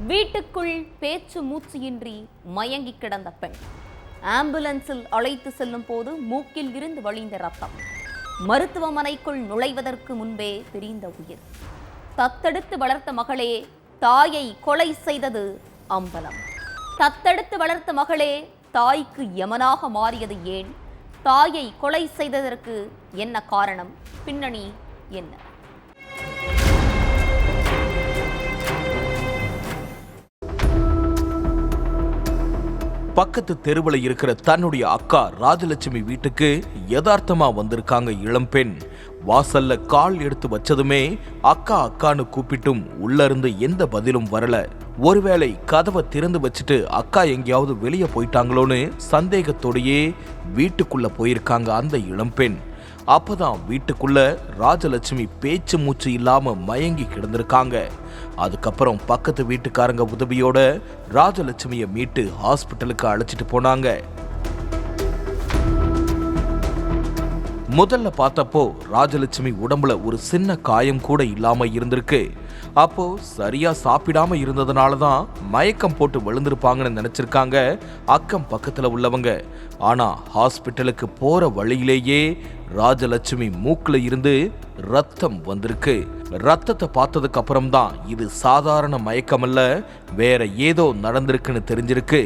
வீட்டுக்குள் பேச்சு மூச்சியின்றி மயங்கி கிடந்த பெண் ஆம்புலன்ஸில் அழைத்து செல்லும் போது மூக்கில் இருந்து வழிந்த ரத்தம். மருத்துவமனைக்குள் நுழைவதற்கு முன்பே பிரிந்த உயிர். தத்தெடுத்து வளர்த்த மகளே தாயை கொலை செய்தது அம்பலம். தத்தெடுத்து வளர்த்த மகளே தாய்க்கு யமனாக மாறியது ஏன்? தாயை கொலை செய்ததற்கு என்ன காரணம்? பின்னணி என்ன? பக்கத்து தெருவில் இருக்கிற தன்னுடைய அக்கா ராஜலட்சுமி வீட்டுக்கு யதார்த்தமா வந்திருக்காங்க இளம்பெண். வாசல்ல கால் எடுத்து வச்சதுமே அக்கா அக்கான்னு கூப்பிட்டும் உள்ள இருந்து எந்த பதிலும் வரல. ஒருவேளை கதவை திறந்து வச்சுட்டு அக்கா எங்கேயாவது வெளியே போயிட்டாங்களோன்னு சந்தேகத்தோடையே வீட்டுக்குள்ள போயிருக்காங்க அந்த இளம்பெண். அப்பதான் வீட்டுக்குள்ள ராஜலட்சுமி பேச்சு மூச்சு இல்லாம மயங்கி கிடந்திருக்காங்க. அதுக்கப்புறம் பக்கத்து வீட்டுக்காரங்க உதவியோட ராஜலட்சுமிய மீட்டு ஹாஸ்பிட்டலுக்கு அழைச்சிட்டு போனாங்க. முதல்ல பார்த்தப்போ ராஜலட்சுமி உடம்புல ஒரு சின்ன காயம் கூட இல்லாம இருந்திருக்கு. அப்போ சரியா சாப்பிடாம இருந்ததுனாலதான் மயக்கம் போட்டு விழுந்திருப்பாங்கன்னு நினைச்சிருக்காங்க அக்கம் பக்கத்துல உள்ளவங்க. ஆனா ஹாஸ்பிட்டலுக்கு போற வழியிலேயே ராஜலட்சுமி மூக்குல இருந்து ரத்தம் வந்திருக்கு. ரத்தத்தை பார்த்ததுக்கு அப்புறம் தான் இது சாதாரண மயக்கம் அல்ல, வேற ஏதோ நடந்திருக்குன்னு தெரிஞ்சிருக்கு.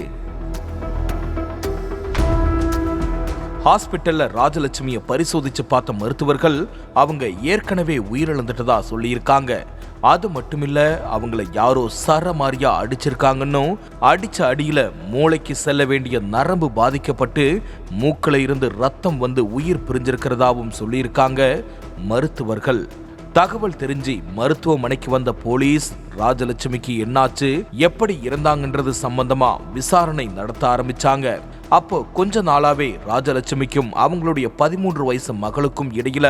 ஹாஸ்பிட்டல்ல ராஜலட்சுமியை பரிசோதிச்சு பார்த்த மருத்துவர்கள் அவங்க ஏற்கனவே உயிரிழந்துட்டதா சொல்லியிருக்காங்க. அது மட்டுமில்ல, அவங்கள யாரோ சரமாரியா அடிச்சிருக்காங்கன்னு, அடிச்ச அடியில மூளைக்கு செல்ல வேண்டிய நரம்பு பாதிக்கப்பட்டு மூக்குல இருந்து ரத்தம் வந்து உயிர் பிரிஞ்சிருக்கிறதாவும் சொல்லியிருக்காங்க மருத்துவர்கள். தகவல் தெரிஞ்சு மருத்துவமனைக்கு வந்த போலீஸ் ராஜலட்சுமிக்கு என்னாச்சு, எப்படி இறந்தாங்கன்றது சம்பந்தமா விசாரணை நடத்த ஆரம்பிச்சாங்க. அப்போ கொஞ்ச நாளாவே ராஜலட்சுமிக்கும் அவங்களுடைய 13 வயசு மகளுக்கும் இடையில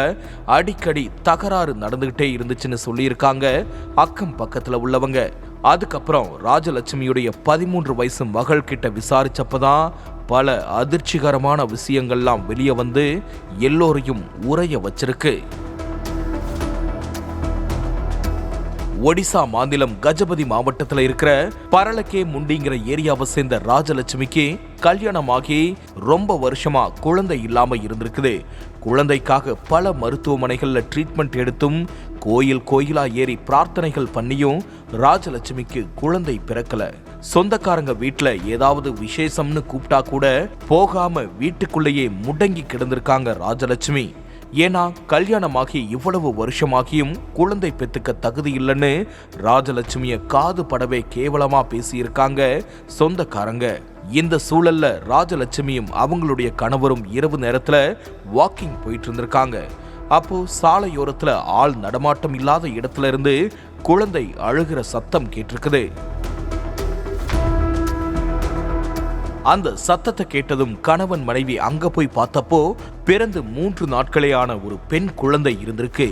அடிக்கடி தகராறு நடந்துகிட்டே இருந்துச்சுன்னு சொல்லியிருக்காங்க அக்கம் பக்கத்துல உள்ளவங்க. அதுக்கப்புறம் ராஜலட்சுமியுடைய 13 வயசு மகள் கிட்ட விசாரிச்சப்பதான் பல அதிர்ச்சிகரமான விஷயங்கள்லாம் வெளியே வந்து எல்லோரையும் உறைய வச்சிருக்கு. ஒடிசா மாநிலம் கஜபதி மாவட்டத்தில் இருக்கிற பரலக்கே முண்டிங்கிற ஏரியாவை சேர்ந்த ராஜலட்சுமிக்கு கல்யாணமாகி ரொம்ப வருஷமா குழந்தை இல்லாம இருந்திருக்குது. குழந்தைக்காக பல மருத்துவமனைகள்ல ட்ரீட்மெண்ட் எடுத்தும் கோயிலா ஏறி பிரார்த்தனைகள் பண்ணியும் ராஜலட்சுமிக்கு குழந்தை பிறக்கல. சொந்தக்காரங்க வீட்டுல ஏதாவது விசேஷம்னு கூப்பிட்டா கூட போகாம வீட்டுக்குள்ளேயே முடங்கி கிடந்திருக்காங்க ராஜலட்சுமி. ஏன்னா கல்யாணமாகி இவ்வளவு வருஷமாகியும் குழந்தை பெத்துக்க தகுதி இல்லைன்னு ராஜலட்சுமிய காது படவே கேவலமா பேசியிருக்காங்க சொந்தக்காரங்க. இந்த சூழல்ல ராஜலட்சுமியும் அவங்களுடைய கணவரும் இரவு நேரத்துல வாக்கிங் போயிட்டு இருந்திருக்காங்க. அப்போ சாலையோரத்துல ஆள் நடமாட்டம் இல்லாத இடத்துல இருந்து குழந்தை அழுகிற சத்தம் கேட்டிருக்குது. அந்த சத்தத்தை கேட்டதும் கணவன் மனைவி அங்க போய் பார்த்தப்போ பிறந்து 3 நாட்களே ஆன ஒரு பெண் குழந்தை இருந்திருக்கு.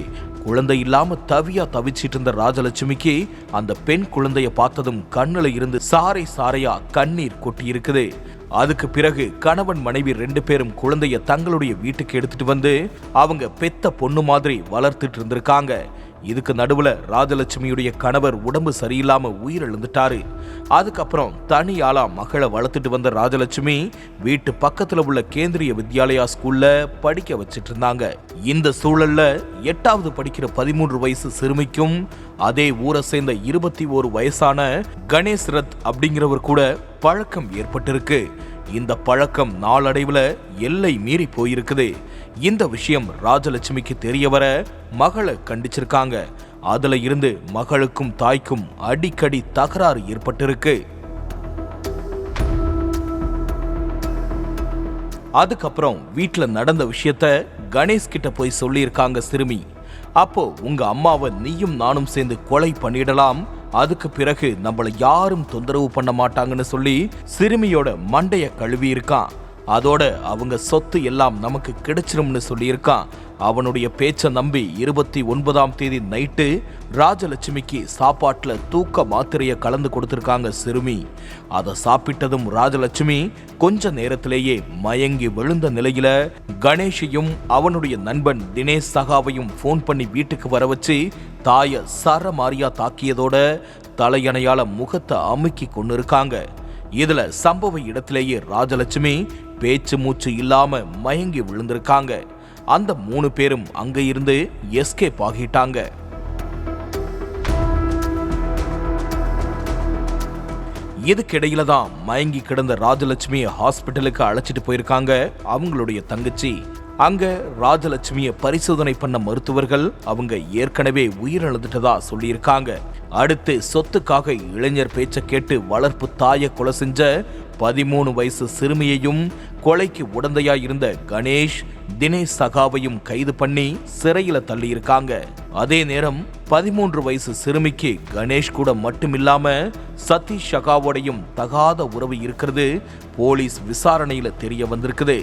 குழந்தை இல்லாம தவிச்சிட்டு இருந்த ராஜலட்சுமிக்கு அந்த பெண் குழந்தைய பார்த்ததும் கண்ணுல இருந்து சாரையா கண்ணீர் கொட்டி இருக்குது. அதுக்கு பிறகு கணவன் மனைவி 2 பேரும் குழந்தைய தங்களுடைய வீட்டுக்கு எடுத்துட்டு வந்து அவங்க பெத்த பொண்ணு மாதிரி வளர்த்துட்டு இருந்திருக்காங்க. இதுக்கு நடுவுல ராஜலட்சுமியுடைய கணவர் உடம்பு சரியில்லாம உயிரிழந்துட்டாரு. அதுக்கப்புறம் தனி ஆளா மகளை வளர்த்துட்டு வந்த ராஜலட்சுமி வீட்டு பக்கத்துல உள்ள கேந்திரிய வித்யாலயா ஸ்கூல்ல படிக்க வச்சிட்டு இருந்தாங்க. இந்த சூழல்ல 8வது படிக்கிற 13 வயசு சிறுமிக்கும் அதே ஊரை சேர்ந்த 21 வயசான கணேஷ் ரத் அப்படிங்கிறவர் கூட பழக்கம் ஏற்பட்டிருக்கு. இந்த பழக்கம் நாளடைவுல எல்லை மீறி போயிருக்குது. இந்த விஷயம் ராஜலட்சுமிக்கு தெரிய வர மகளை கண்டிச்சிருக்காங்க. அதுல இருந்து மகளுக்கும் தாய்க்கும் அடிக்கடி தகராறு ஏற்பட்டிருக்கு. அதுக்கப்புறம் வீட்டுல நடந்த விஷயத்த கணேஷ் கிட்ட போய் சொல்லியிருக்காங்க சிறுமி. அப்போ உங்க அம்மாவை நீயும் நானும் சேர்ந்து கொலை பண்ணிடலாம், அதுக்கு பிறகு நம்மள யாரும் தொந்தரவு பண்ண மாட்டாங்கன்னு சொல்லி சிறுமியோட மண்டைய கழுவி இருக்கான். அதோட அவங்க சொத்து எல்லாம் நமக்கு கிடைச்சிரும்னு சொல்லியிருக்கான். அவனுடைய பேச்சை நம்பி 29ஆம் தேதி நைட்டு ராஜலட்சுமிக்கு சாப்பாட்டுல தூக்க மாத்திரையை கலந்து கொடுத்திருக்காங்க சிறுமி. அதை சாப்பிட்டதும் ராஜலட்சுமி கொஞ்ச நேரத்திலேயே மயங்கி விழுந்த நிலையில கணேஷையும் அவனுடைய நண்பன் தினேஷ் சகாவையும் போன் பண்ணி வீட்டுக்கு வர வச்சு தாய சரமாரியா தாக்கியதோட தலையணையால முகத்தை அமுக்கி கொண்டு இருக்காங்க. இதுல சம்பவ இடத்திலேயே ராஜலட்சுமி பேச்சு மூச்சு இல்லாம மயங்கி விழுந்திருக்காங்க. அந்த 3 பேரும் அங்க இருந்து எஸ்கேப் ஆகிட்டாங்க. இதுக்கிடையில தான் மயங்கி கிடந்த ராஜலட்சுமியை ஹாஸ்பிட்டலுக்கு அழைச்சிட்டு போயிருக்காங்க அவங்களுடைய தங்கச்சி. அங்க ராஜலட்சுமியை பரிசோதனை பண்ண மருத்துவர்கள் அவங்க ஏற்கனவே உயிரிழந்துட்டதா சொல்லியிருக்காங்க. அடுத்து சொத்துக்காக இளைஞர் பேச்ச கேட்டு வளர்ப்பு தாயை கொலை செஞ்ச 13 வயசு சிறுமியையும் கொலைக்கு உடந்தையா இருந்த கணேஷ், தினேஷ் சகாவையும் கைது பண்ணி சிறையில தள்ளியிருக்காங்க. அதே நேரம் 13 வயசு சிறுமிக்கு கணேஷ் கூட மட்டுமில்லாம சதீஷ் சகாவோடையும் தகாத உறவு இருக்கிறது போலீஸ் விசாரணையில தெரிய வந்திருக்குது.